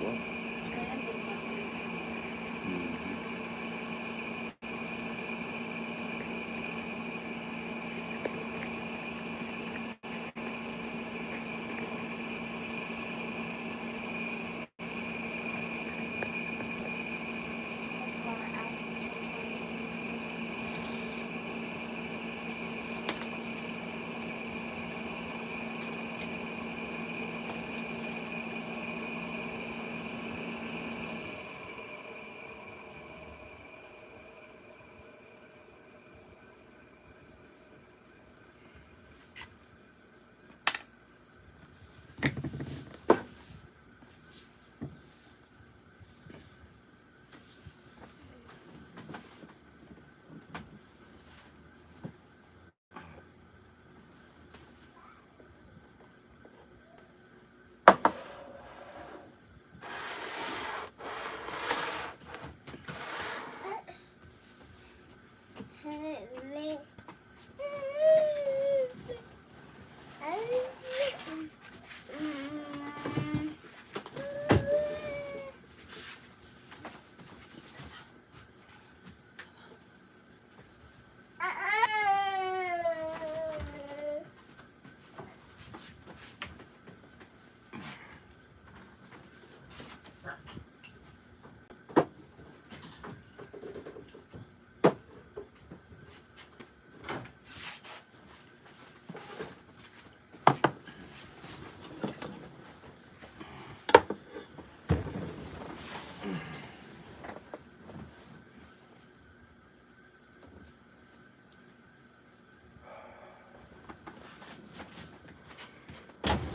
What?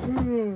Hmm.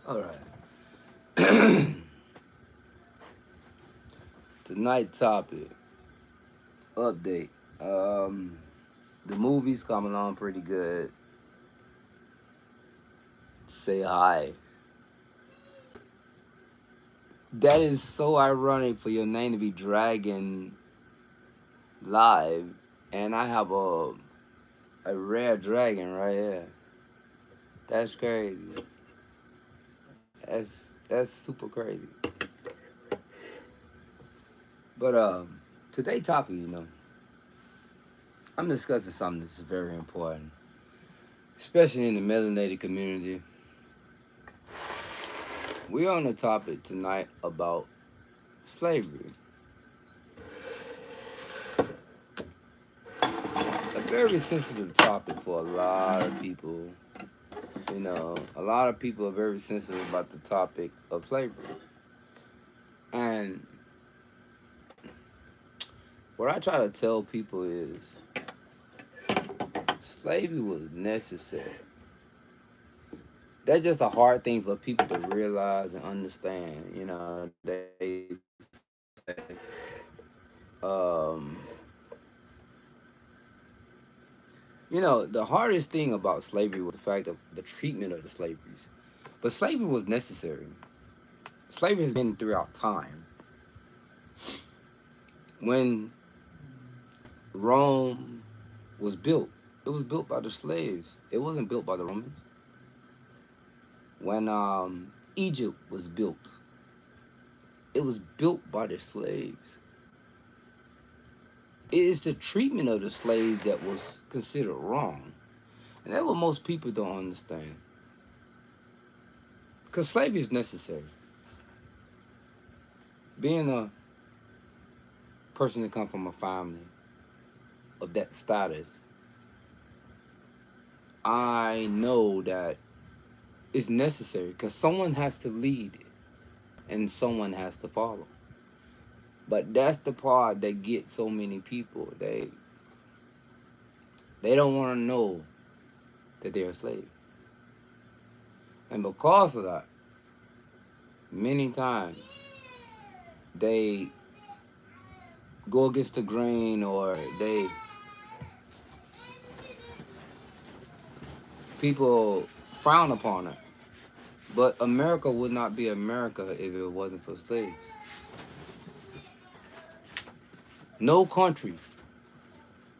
All right. Tonight topic update. Um, the movie's coming along pretty good. Say hi. That is so ironic for your name to be Dragon Live, and I have a rare dragon right here. That's crazy. That's super crazy. But today topic, I'm discussing something that's very important, especially in the melanated community. We're on the topic tonight about slavery, a very sensitive topic for a lot of people. A lot of people are very sensitive about the topic of slavery. And what I try to tell people is slavery was necessary. That's just a hard thing for people to realize and understand. They say, um, the hardest thing about slavery was the fact of the treatment of the slaveries. But slavery was necessary. Slavery has been throughout time. When Rome was built, it was built by the slaves. It wasn't built by the Romans. When Egypt was built, It was built by the slaves. It is the treatment of the slave that was considered wrong. And that's what most people don't understand. Because slavery is necessary. Being a person that comes from a family of that status, I know that it's necessary because someone has to lead and someone has to follow. But that's the part that gets so many people. They don't want to know that they're a slave. And because of that, many times they go against the grain, or people frown upon it. But America would not be America if it wasn't for slaves. No country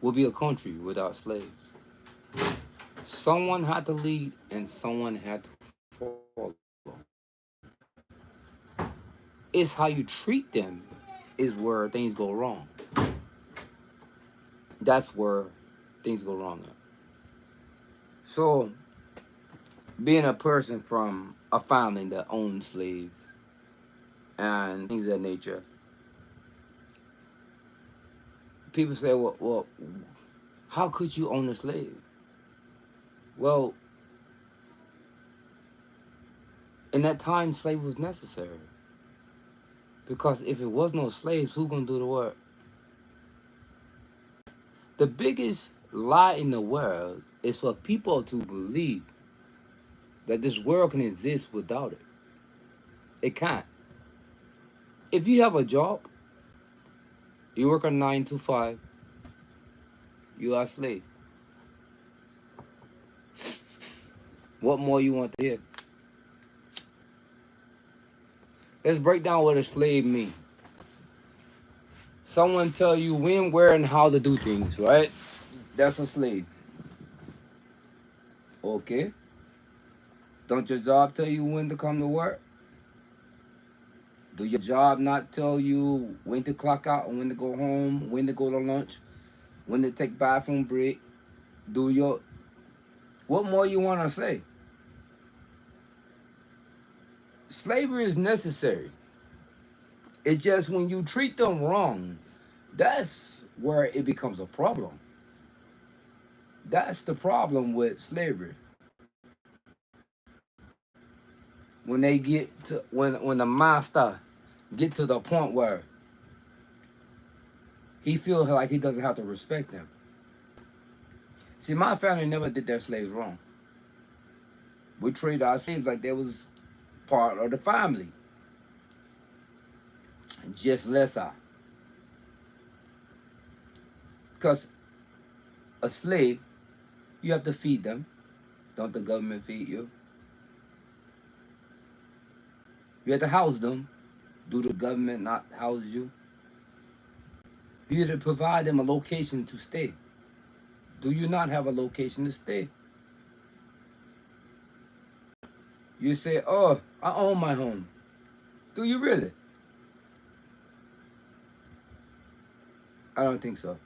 would be a country without slaves. Someone had to lead and someone had to follow. It's how you treat them is where things go wrong. That's where things go wrong at. So, being a person from a family that owned slaves and things of that nature, people say, well, how could you own a slave? Well, in that time, slavery was necessary. Because if it was no slaves, who gonna do the work? The biggest lie in the world is for people to believe that this world can exist without it. It can't. If you have a job, you work a 9 to 5, you are a slave. What more you want to hear? Let's break down what a slave means. Someone tell you when, where, and how to do things, right? That's a slave. Okay. Don't your job tell you when to come to work? Do your job not tell you when to clock out and when to go home, when to go to lunch, when to take bathroom break? What more you want to say? Slavery is necessary. It's just when you treat them wrong, that's where it becomes a problem. That's the problem with slavery. When they get to when the master get to the point where he feels like he doesn't have to respect them. See, my family never did their slaves wrong. We treated our slaves like they was part of the family. Just lesser. Because a slave, you have to feed them. Don't the government feed you? You have to house them. Do the government not house you? You have to provide them a location to stay. Do you not have a location to stay? You say, oh, I own my home. Do you really? I don't think so.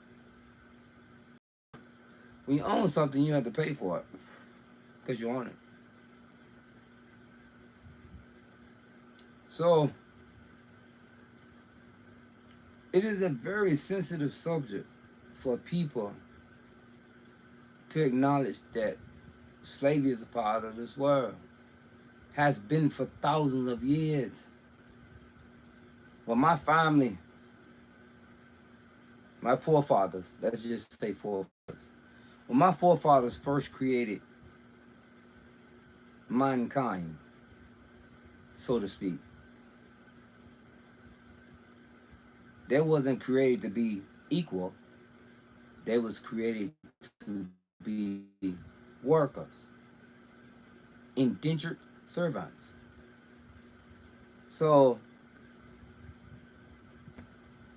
When you own something, you have to pay for it because you own it. So, it is a very sensitive subject for people to acknowledge that slavery is a part of this world. Has been for thousands of years. Well, my family, my forefathers, let's just say forefathers. When my forefathers first created mankind, so to speak, they wasn't created to be equal. They was created to be workers, indentured servants. So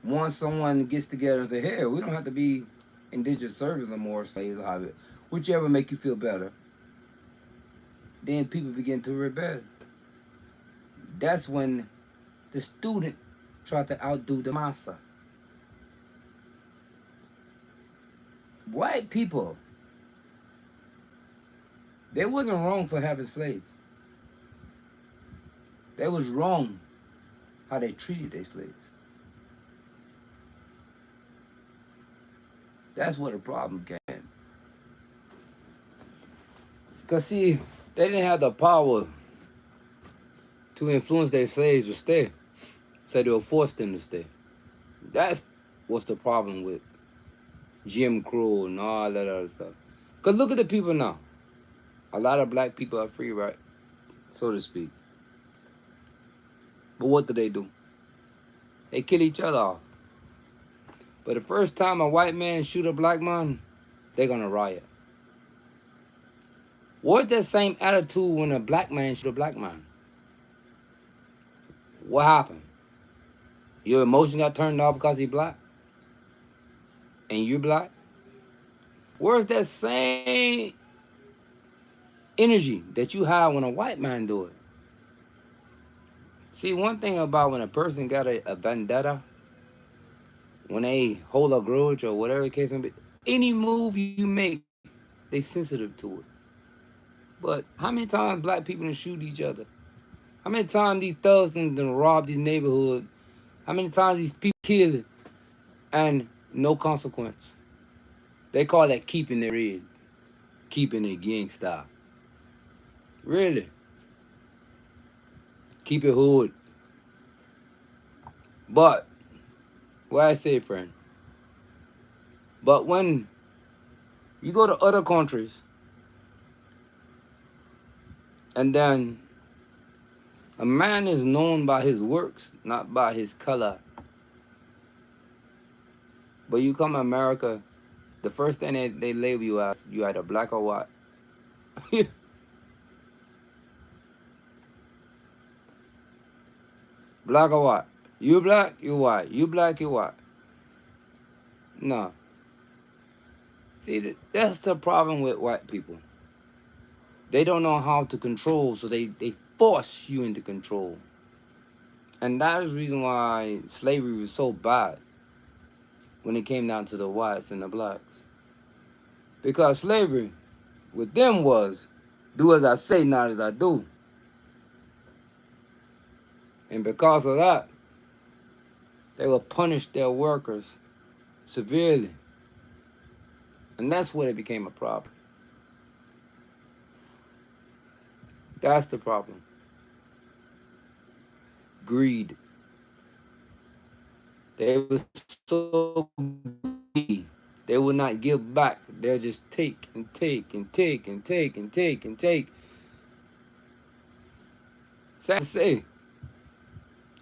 once someone gets together and say, hey, we don't have to be indentured servants no more, slaves, whichever make you feel better, then people begin to rebel. That's when The student tried to outdo the master. White people, they wasn't wrong for having slaves. They was wrong how they treated their slaves. That's where the problem came. Because, see, they didn't have the power to influence their slaves to stay. So they were forced them to stay. That's what's the problem with Jim Crow and all that other stuff. Because look at the people now. A lot of black people are free, right? So to speak. But what do? They kill each other off. But the first time a white man shoot a black man, they're going to riot. What's that same attitude when a black man shoot a black man? What happened? Your emotion got turned off because he black? And you're black? Where's that same energy that you have when a white man do it? See, one thing about when a person got a vendetta, when they hold a grudge or whatever the case may be, any move you make, they sensitive to it. But how many times black people done shoot each other? How many times these thugs done rob these neighborhoods? How many times these people kill and no consequence? They call that keeping their red, keeping their gang style. Really? Keep it hood. But, what I say, friend, but when you go to other countries, and then a man is known by his works, not by his color. But you come to America, the first thing they label you as, you either black or white. Black or white. You black, you white. You black, you white. No. See, that's the problem with white people. They don't know how to control, so they force you into control. And that is the reason why slavery was so bad when it came down to the whites and the blacks. Because slavery with them was, do as I say, not as I do. And because of that, they would punish their workers severely. And that's where it became a problem. That's the problem. Greed. They were so greedy. They would not give back. They'll just take and take and take and take and take and take. Sad to say,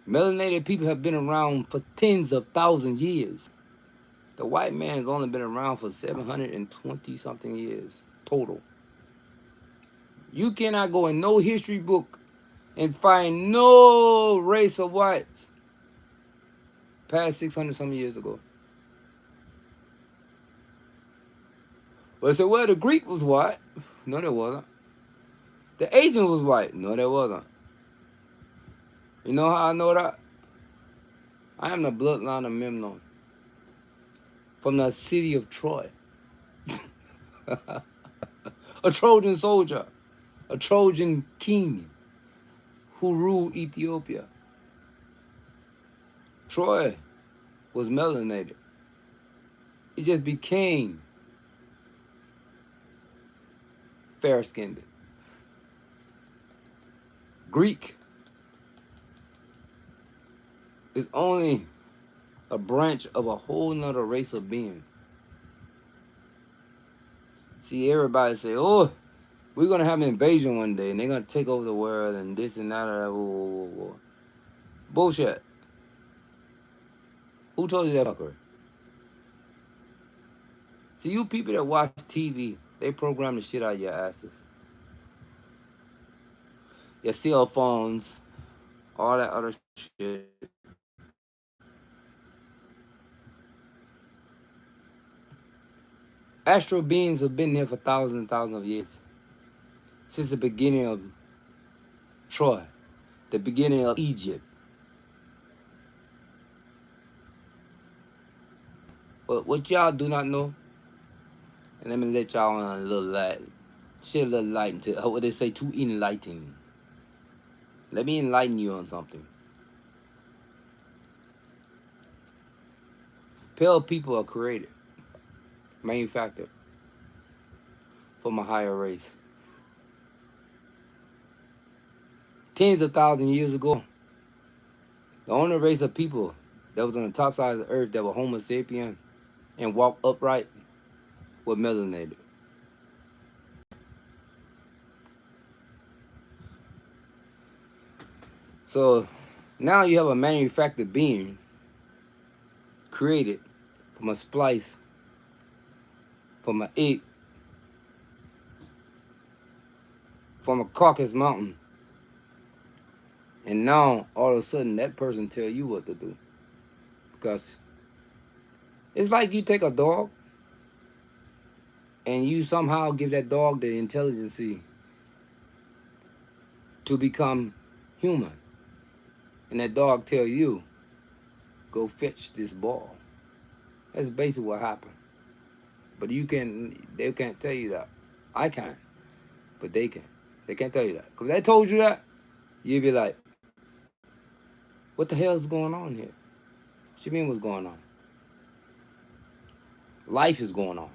melanated people have been around for tens of thousands of years. The white man has only been around for 720 something years total. You cannot go in no history book and find no race of whites past 600 some years ago. But say, well, the Greek was white. No, they wasn't. The Asian was white. No, they wasn't. You know how I know that? I am the bloodline of Memnon from the city of Troy. A Trojan soldier, a Trojan king who ruled Ethiopia. Troy was melanated. He just became fair-skinned. Greek is only a branch of a whole nother race of being. See, everybody say, oh, we're going to have an invasion one day, and they're going to take over the world, and this and that. Bullshit. Who told you that fucker? See, you people that watch TV, they program the shit out of your asses. Your cell phones, all that other shit. Astral beings have been here for thousands and thousands of years. Since the beginning of Troy, the beginning of Egypt. But what y'all do not know, and let me let y'all on a little light, shed a little light into what they say, to enlighten. Let me enlighten you on something. Pale people are created, manufactured from a higher race. Tens of thousands of years ago, the only race of people that was on the top side of the earth that were Homo sapien and walked upright were melanated. So now you have a manufactured being created from a splice from an ape from a Caucasus mountain. And now all of a sudden that person tell you what to do. Because it's like you take a dog and you somehow give that dog the intelligence to become human. And that dog tell you, go fetch this ball. That's basically what happened. But they can't tell you that. I can, but they can. They can't tell you that. Because if they told you that, you'd be like, what the hell is going on here? What you mean what's going on? Life is going on.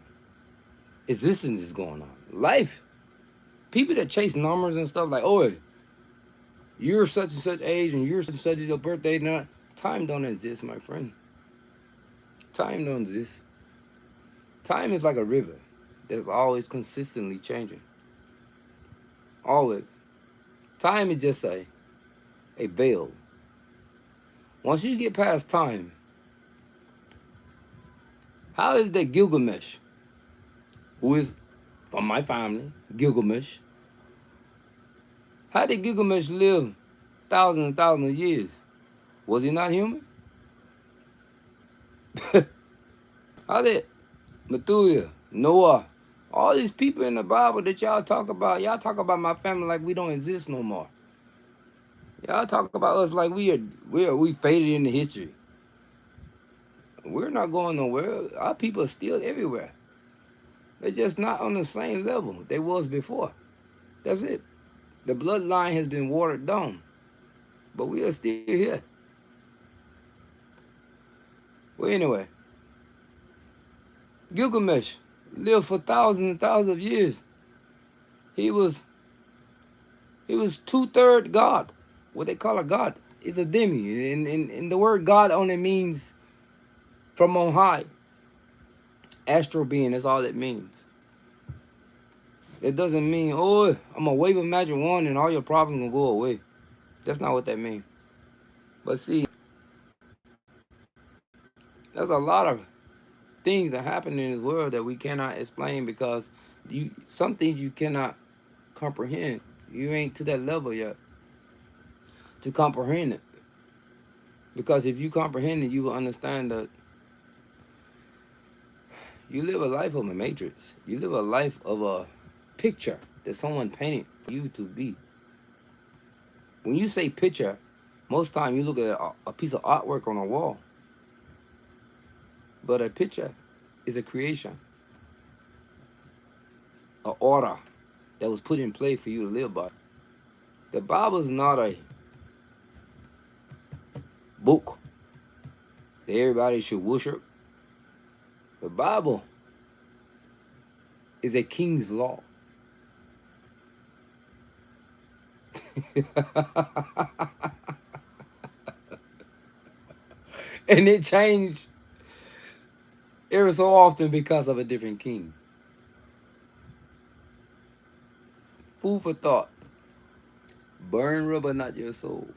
Existence is going on. Life. People that chase numbers and stuff like, oh, you're such and such age and you're such and such as your birthday. Now, time don't exist, my friend. Time don't exist. Time is like a river that's always consistently changing. Always. Time is just a veil. Once you get past time, how is that Gilgamesh, who is from my family, Gilgamesh, how did Gilgamesh live thousands and thousands of years? Was he not human? How did Methuselah, Noah, all these people in the Bible that y'all talk about my family like we don't exist no more. Y'all talk about us like we faded into history. We're not going nowhere. Our people are still everywhere. They're just not on the same level they was before. That's it. The bloodline has been watered down, but we are still here. Well, anyway, Gilgamesh lived for thousands and thousands of years. He was 2/3 God. What they call a God is a demi. And the word God only means from on high. Astral being, that's all it means. It doesn't mean, oh, I'm going to wave a magic wand and all your problems going to go away. That's not what that means. But see, there's a lot of things that happen in this world that we cannot explain because some things you cannot comprehend. You ain't to that level yet to comprehend it. Because if you comprehend it, you will understand that you live a life of a matrix. You live a life of a picture that someone painted for you to be. When you say picture, most time you look at a piece of artwork on a wall. But a picture is a creation, an order that was put in place for you to live by. The Bible is not a book that everybody should worship. The Bible is a king's law. And it changed every so often because of a different king. Food for thought. Burn rubber, not your soul.